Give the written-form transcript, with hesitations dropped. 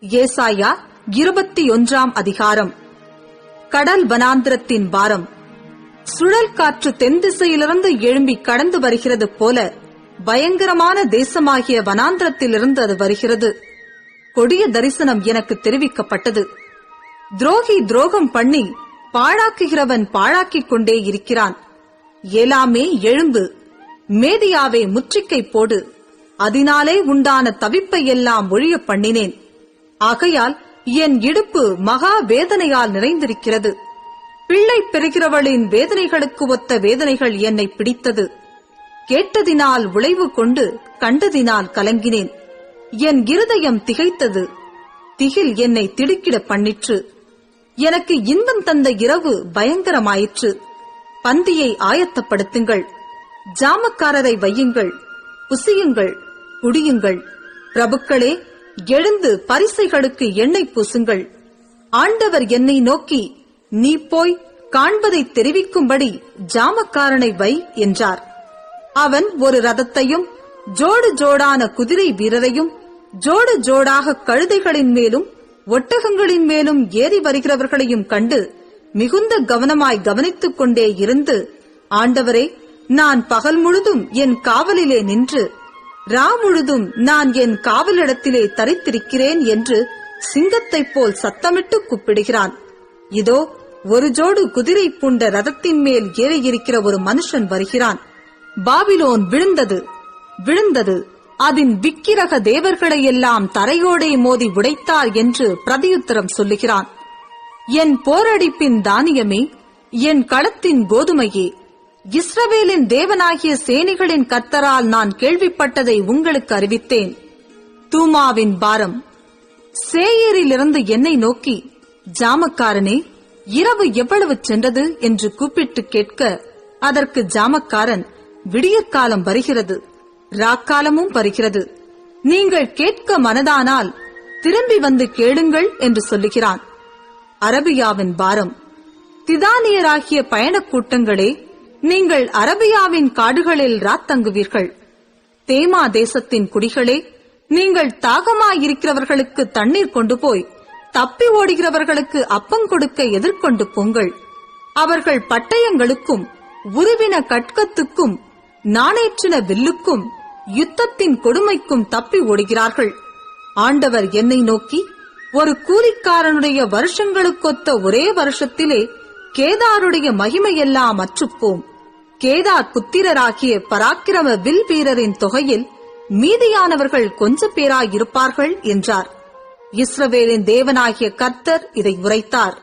ஏசாயா 21 அதிகாரம். கடல் வனாந்திரத்தின் பாரம். சுழல் காற்று தென் திசையிலிருந்து எழும்பி கடந்து வருகிறது போல பயங்கரமான தேசமாகிய வனாந்திரத்திலிருந்து அது வருகிறது. கொடிய தரிசனம் எனக்கு தெரிவிக்கப்பட்டது. துரோகி துரோகம் பண்ணி பாழாக்குகிறவன் பாழாக்கிக் கொண்டே இருக்கிறான். ஏலாமே எழும்பு, மேதியாவே முற்றிக்கை போடு, அதனாலே உண்டான தவிப்பை எல்லாம் ஒழிய பண்ணினேன். ஆகையால் என் இடுப்பு மகா வேதனையால் நிறைந்திருக்கிறது. பிள்ளை பெறுகிறவளின் வேதனைகளுக்கு ஒத்த வேதனைகள் என்னை பிடித்தது. கேட்டதினால் விளைவு கொண்டு கண்டதினால் கலங்கினேன். என் இருதயம் திகைத்தது. திகில் என்னை திடுக்கிட பண்ணிற்று. எனக்கு இன்பம் தந்த இரவு பயங்கரமாயிற்று. பந்தியை ஆயத்தப்படுத்துங்கள், ஜாமக்காரரை வையுங்கள், புசியுங்கள், குடியுங்கள். பிரபுக்களே, எழுந்து பரிசைகளுக்கு எண்ணெய் பூசுங்கள். ஆண்டவர் என்னை நோக்கி, நீ போய் காண்பதை தெரிவிக்கும்படி ஜாமக்காரனை வை என்றார். அவன் ஒரு ரதத்தையும் ஜோடு ஜோடான குதிரை வீரரையும் ஜோடு ஜோடாக கழுதைகளின் மேலும் ஒட்டகங்களின் மேலும் ஏறி வருகிறவர்களையும் கண்டு மிகுந்த கவனமாய் கவனித்துக் கொண்டே இருந்து, ஆண்டவரே, நான் பகல் முழுதும் என் காவலிலே நின்று ரா முழுதும் நான் என் காவலிடத்திலே தரித்திருக்கிறேன் என்று சிங்கத்தைப் போல் சத்தமிட்டு கூப்பிடுகிறான். இதோ ஒரு ஜோடு குதிரை பூண்ட ரதத்தின் மேல் ஏறியிருக்கிற ஒரு மனுஷன் வருகிறான். பாபிலோன் விழுந்தது, விழுந்தது, அதன் விக்கிரக தேவர்களையெல்லாம் தரையோடே மோதி உடைத்தார் என்று பிரதியுத்தரம் சொல்லுகிறான். என் போரடிப்பின் தானியமே, என் களத்தின் கோதுமையே, இஸ்ரவேலின் தேவனாகிய சேனைகளின் கர்த்தரால் நான் கேள்விப்பட்டதை உங்களுக்கு அறிவித்தேன். தூமாவின் பாரம். சேயரிலிருந்து என்னை நோக்கி, ஜாமக்காரனே, இரவு எவ்வளவு சென்றது என்று கூப்பிட்டு கேட்க, அதற்கு ஜாமக்காரன், விடியற்காலம் வருகிறது, ராக்காலமும் வருகிறது. நீங்கள் கேட்க மனதானால் திரும்பி வந்து கேளுங்கள் என்று சொல்லுகிறான். அரபியாவின் பாரம். திதானியராகிய பயணக் கூட்டங்களே, நீங்கள் அரபியாவின் காடுகளில் ராத்தங்குவீர்கள். தேமா தேசத்தின் குடிகளே, நீங்கள் தாகமாயிருக்கிறவர்களுக்கு தண்ணீர் கொண்டு போய் தப்பி ஓடுகிறவர்களுக்கு அப்பம் கொடுக்க எதிர்கொண்டு போங்கள். அவர்கள் பட்டயங்களுக்கும் உருவின கட்கத்துக்கும் நாணேற்றின வில்லுக்கும் யுத்தத்தின் கொடுமைக்கும் தப்பி ஓடுகிறார்கள். ஆண்டவர் என்னை நோக்கி, ஒரு கூலிக்காரனுடைய வருஷங்களுக்கொத்த ஒரே வருஷத்திலே கேதாருடைய மகிமையெல்லாம் அற்றுப்போம். கேதார் புத்திரராகிய பராக்கிரம வில் வீரரின் தொகையில் மீதியானவர்கள் கொஞ்ச பேராயிருப்பார்கள் என்றார். இஸ்ரவேலின் தேவனாகிய கர்த்தர் இதை உரைத்தார்.